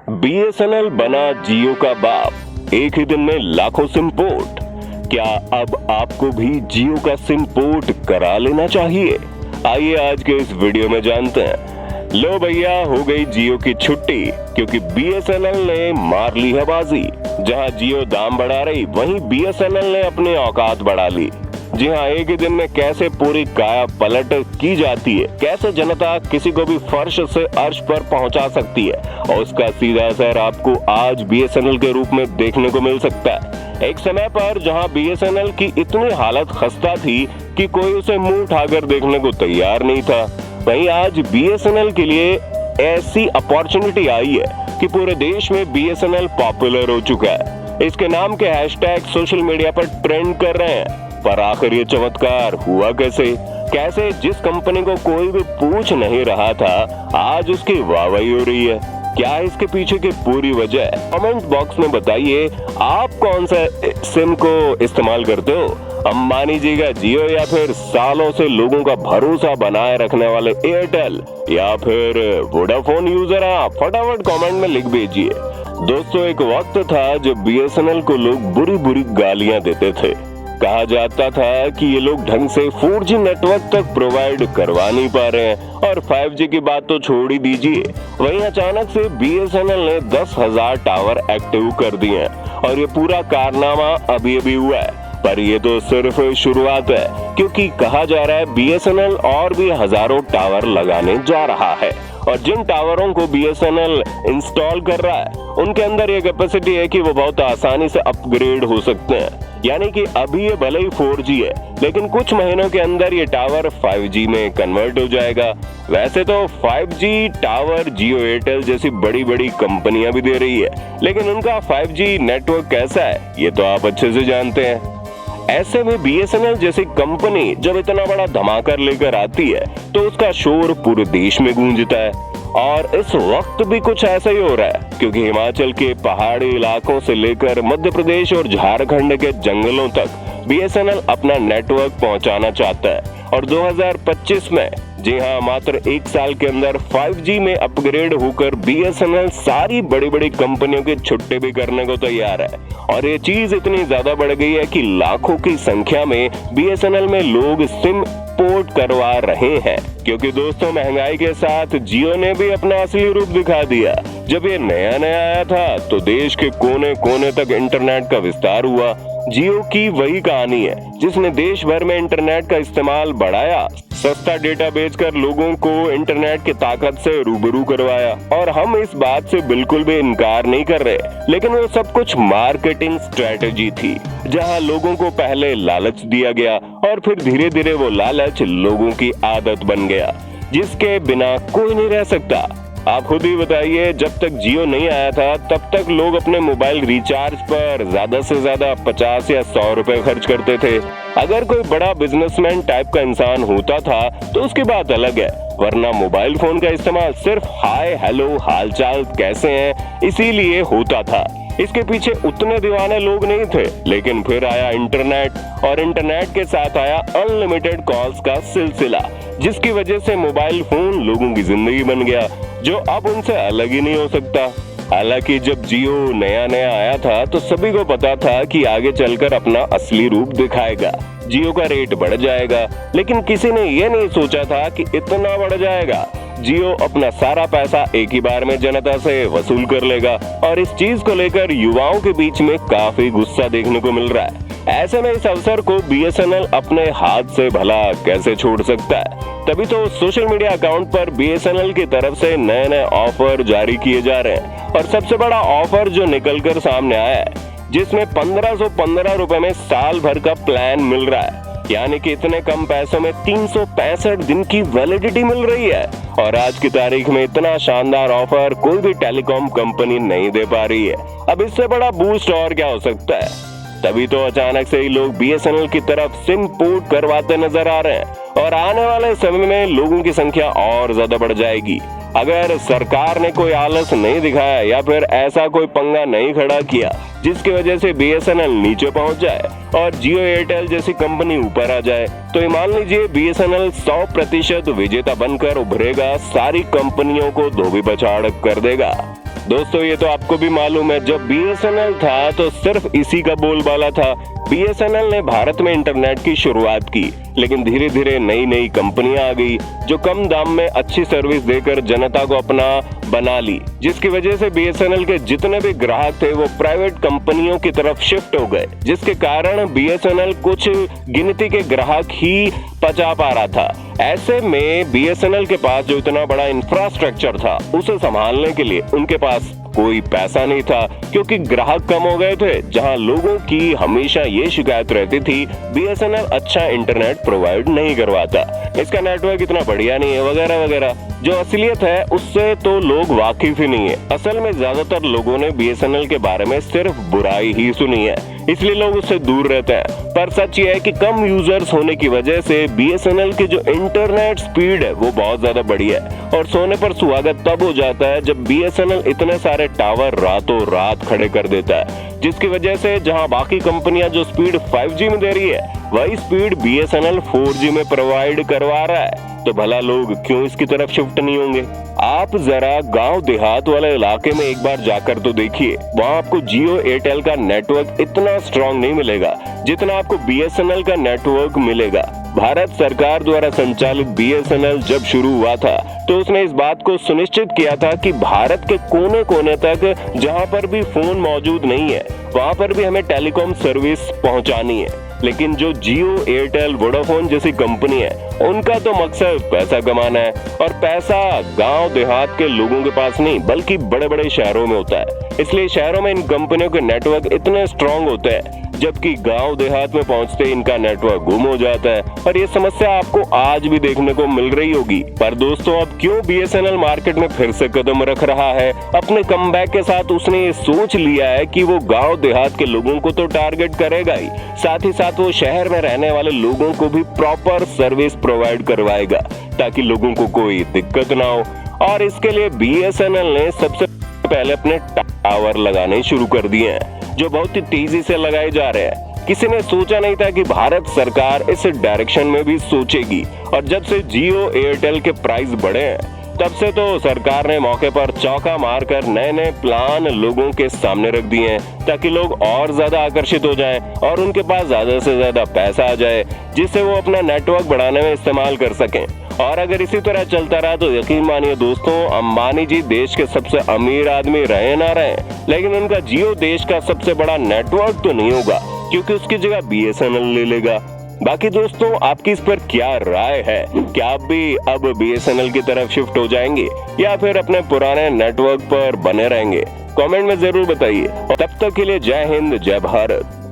BSNL बना जियो का बाप, एक ही दिन में लाखों सिम पोर्ट। क्या अब आपको भी जियो का सिम पोर्ट करा लेना चाहिए? आइए आज के इस वीडियो में जानते हैं। लो भैया, हो गई जियो की छुट्टी, क्योंकि बीएसएनएल ने मार ली है बाजी। जहां जियो दाम बढ़ा रही, वहीं बीएसएनएल ने अपनी औकात बढ़ा ली। जी हाँ, एक ही दिन में कैसे पूरी काया पलट की जाती है, कैसे जनता किसी को भी फर्श से अर्श पर पहुंचा सकती है, और उसका सीधा असर आपको आज बीएसएनएल के रूप में देखने को मिल सकता है। एक समय पर जहां बीएसएनएल की इतनी हालत खस्ता थी कि कोई उसे मुंह उठाकर देखने को तैयार नहीं था, वहीं आज बीएसएनएल के लिए ऐसी अपॉर्चुनिटी आई है कि पूरे देश में बीएसएनएल पॉपुलर हो चुका है। इसके नाम के हैशटैग सोशल मीडिया पर ट्रेंड कर रहे हैं। पर आखिर ये चमत्कार हुआ कैसे जिस कंपनी को कोई भी पूछ नहीं रहा था, आज उसकी वाहवाही हो रही है। क्या है इसके पीछे की पूरी वजह? कमेंट बॉक्स में बताइए, आप कौन सा सिम को इस्तेमाल करते हो? अंबानी जी का जियो, या फिर सालों से लोगों का भरोसा बनाए रखने वाले एयरटेल, या फिर वोडाफोन यूजर? आप फटाफट कमेंट में लिख भेजिए। दोस्तों, एक वक्त था जब बीएसएनएल को लोग बुरी बुरी गालियां देते थे। कहा जाता था कि ये लोग ढंग से 4G नेटवर्क तक प्रोवाइड करवा नहीं पा रहे हैं, और 5G की बात तो छोड़ ही दीजिए। वहीं अचानक से बीएसएनएल ने 10,000 टावर एक्टिव कर दिए हैं, और ये पूरा कारनामा अभी अभी हुआ है। पर ये तो सिर्फ शुरुआत है, क्योंकि कहा जा रहा है बीएसएनएल और भी हजारों टावर लगाने जा रहा है, और जिन टावरों को बीएसएनएल इंस्टॉल कर रहा है उनके अंदर ये कैपेसिटी है कि वो बहुत आसानी से अपग्रेड हो सकते हैं। यानी कि अभी ये भले ही 4G है, लेकिन कुछ महीनों के अंदर ये टावर 5G में कन्वर्ट हो जाएगा। वैसे तो 5G टावर जियो, एयरटेल जैसी बड़ी बड़ी कंपनियां भी दे रही है, लेकिन उनका 5G नेटवर्क कैसा है ये तो आप अच्छे से जानते हैं। ऐसे में बीएसएनएल जैसी कंपनी जब इतना बड़ा धमाका लेकर आती है, तो उसका शोर पूरे देश में गूंजता है। और इस वक्त भी कुछ ऐसा ही हो रहा है, क्योंकि हिमाचल के पहाड़ी इलाकों से लेकर मध्य प्रदेश और झारखंड के जंगलों तक बीएसएनएल अपना नेटवर्क पहुंचाना चाहता है। और 2025 में, जी हाँ, मात्र एक साल के अंदर 5G में अपग्रेड होकर बीएसएनएल सारी बड़ी बड़ी कंपनियों की छुट्टी भी करने को तैयार है। और ये चीज इतनी ज्यादा बढ़ गई है कि लाखों की संख्या में बीएसएनएल में लोग सिम पोर्ट करवा रहे हैं। क्योंकि दोस्तों, महंगाई के साथ जियो ने भी अपना असली रूप दिखा दिया। जब ये नया नया आया था तो देश के कोने कोने तक इंटरनेट का विस्तार हुआ। जियो की वही कहानी है जिसने देश भर में इंटरनेट का इस्तेमाल बढ़ाया, सस्ता डेटा बेचकर लोगों को इंटरनेट की ताकत से रूबरू करवाया। और हम इस बात से बिल्कुल भी इनकार नहीं कर रहे, लेकिन वो सब कुछ मार्केटिंग स्ट्रेटेजी थी, जहां लोगों को पहले लालच दिया गया और फिर धीरे धीरे वो लालच लोगों की आदत बन गया, जिसके बिना कोई नहीं रह सकता। आप खुद ही बताइए, जब तक जियो नहीं आया था तब तक लोग अपने मोबाइल रिचार्ज पर ज्यादा से ज्यादा 50 या 100 रुपए खर्च करते थे। अगर कोई बड़ा बिजनेसमैन टाइप का इंसान होता था तो उसकी बात अलग है, वरना मोबाइल फोन का इस्तेमाल सिर्फ हाय हेलो हालचाल कैसे हैं इसीलिए होता था। इसके पीछे उतने दीवाने लोग नहीं थे। लेकिन फिर आया इंटरनेट, और इंटरनेट के साथ आया अनलिमिटेड कॉल्स का सिलसिला, जिसकी वजह से मोबाइल फोन लोगों की जिंदगी बन गया, जो अब उनसे अलग ही नहीं हो सकता। हालांकि जब जियो नया नया आया था तो सभी को पता था कि आगे चलकर अपना असली रूप दिखाएगा, जियो का रेट बढ़ जाएगा, लेकिन किसी ने ये नहीं सोचा था कि इतना बढ़ जाएगा। जियो अपना सारा पैसा एक ही बार में जनता से वसूल कर लेगा, और इस चीज को लेकर युवाओं के बीच में काफी गुस्सा देखने को मिल रहा है। ऐसे में इस अवसर को बीएसएनएल अपने हाथ से भला कैसे छोड़ सकता है? तभी तो सोशल मीडिया अकाउंट पर बीएसएनएल की तरफ से नए नए ऑफर जारी किए जा रहे हैं। और सबसे बड़ा ऑफर जो निकलकर सामने आया है, जिसमें 1515 रुपए में साल भर का प्लान मिल रहा है, यानी कि इतने कम पैसों में 365 दिन की वैलिडिटी मिल रही है। और आज की तारीख में इतना शानदार ऑफर कोई भी टेलीकॉम कंपनी नहीं दे पा रही है। अब इससे बड़ा बूस्ट और क्या हो सकता है? तभी तो अचानक से ही लोग बीएसएनएल की तरफ सिम पोर्ट करवाते नजर आ रहे हैं, और आने वाले समय में लोगों की संख्या और ज्यादा बढ़ जाएगी। अगर सरकार ने कोई आलस नहीं दिखाया या फिर ऐसा कोई पंगा नहीं खड़ा किया जिसकी वजह से बीएसएनएल नीचे पहुंच जाए और जियो एयरटेल जैसी कंपनी ऊपर आ जाए, तो ये मान लीजिए बीएसएनएल 100% विजेता बनकर उभरेगा, सारी कंपनियों को धोबी पछाड़ कर देगा। दोस्तों ये तो आपको भी मालूम है, जब BSNL था तो सिर्फ इसी का बोलबाला था। BSNL ने भारत में इंटरनेट की शुरुआत की, लेकिन धीरे धीरे नई नई कंपनियां आ गई जो कम दाम में अच्छी सर्विस देकर जनता को अपना बना ली, जिसकी वजह से BSNL के जितने भी ग्राहक थे वो प्राइवेट कंपनियों की तरफ शिफ्ट हो गए, जिसके कारण BSNL कुछ गिनती के ग्राहक ही बचा पा रहा था। ऐसे में BSNL के पास जो इतना बड़ा इंफ्रास्ट्रक्चर था उसे संभालने के लिए उनके पास कोई पैसा नहीं था, क्योंकि ग्राहक कम हो गए थे। जहां लोगों की हमेशा ये शिकायत रहती थी BSNL अच्छा इंटरनेट प्रोवाइड नहीं करवाता, इसका नेटवर्क इतना बढ़िया नहीं है वगैरह वगैरह। जो असलियत है उससे तो लोग वाकिफ ही नहीं है। असल में ज्यादातर लोगों ने BSNL के बारे में सिर्फ बुराई ही सुनी है, इसलिए लोग उससे दूर रहते हैं। पर सच ये है कि कम यूजर्स होने की वजह से BSNL की जो इंटरनेट स्पीड है वो बहुत ज्यादा बढ़िया है, और सोने पर सुहागा तब हो जाता है जब BSNL इतने सारे टावर रातों रात खड़े कर देता है, जिसकी वजह से जहां बाकी कंपनियां जो स्पीड 5G में दे रही है वही स्पीड BSNL 4G में प्रोवाइड करवा रहा है। तो भला लोग क्यों इसकी तरफ शिफ्ट नहीं होंगे? आप जरा गांव देहात वाले इलाके में एक बार जाकर तो देखिए, वहां आपको जियो एयरटेल का नेटवर्क इतना स्ट्रांग नहीं मिलेगा जितना आपको BSNL का नेटवर्क मिलेगा। भारत सरकार द्वारा संचालित BSNL जब शुरू हुआ था तो उसने इस बात को सुनिश्चित किया था कि भारत के कोने कोने तक जहां पर भी फोन मौजूद नहीं है वहां पर भी हमें टेलीकॉम सर्विस पहुंचानी है। लेकिन जो जियो एयरटेल वोडाफोन जैसी कंपनी है उनका तो मकसद पैसा कमाना है, और पैसा गांव देहात के लोगों के पास नहीं बल्कि बड़े बड़े शहरों में होता है। इसलिए शहरों में इन कंपनियों के नेटवर्क इतने स्ट्रांग होते हैं, जबकि गांव देहात में पहुंचते इनका नेटवर्क गुम हो जाता है। और ये समस्या आपको आज भी देखने को मिल रही होगी। पर दोस्तों अब क्यों BSNL मार्केट में फिर से कदम रख रहा है? अपने कमबैक के साथ उसने ये सोच लिया है कि वो गांव देहात के लोगों को तो टारगेट करेगा ही साथ वो शहर में रहने वाले लोगों को भी प्रॉपर सर्विस प्रोवाइड करवाएगा, ताकि लोगों को कोई दिक्कत ना हो। और इसके लिए BSNL ने सबसे पहले अपने टावर लगाने शुरू कर दिए हैं, जो बहुत ही तेजी से लगाए जा रहे हैं। किसी ने सोचा नहीं था कि भारत सरकार इस डायरेक्शन में भी सोचेगी, और जब से जियो एयरटेल के प्राइस बढ़े हैं तब से तो सरकार ने मौके पर चौका मारकर नए नए प्लान लोगों के सामने रख दिए हैं, ताकि लोग और ज्यादा आकर्षित हो जाएं और उनके पास ज्यादा से ज्यादा पैसा आ जाए, जिससे वो अपना नेटवर्क बढ़ाने में इस्तेमाल कर सकें। और अगर इसी तरह चलता रहा तो यकीन मानिए दोस्तों, अंबानी जी देश के सबसे अमीर आदमी रहे ना रहे, लेकिन उनका जियो देश का सबसे बड़ा नेटवर्क तो नहीं होगा, क्योंकि उसकी जगह BSNL ले लेगा। बाकी दोस्तों आपकी इस पर क्या राय है? क्या आप भी अब BSNL की तरफ शिफ्ट हो जाएंगे या फिर अपने पुराने नेटवर्क पर बने रहेंगे? कमेंट में जरूर बताइए। तब तक के लिए जय हिंद, जय भारत।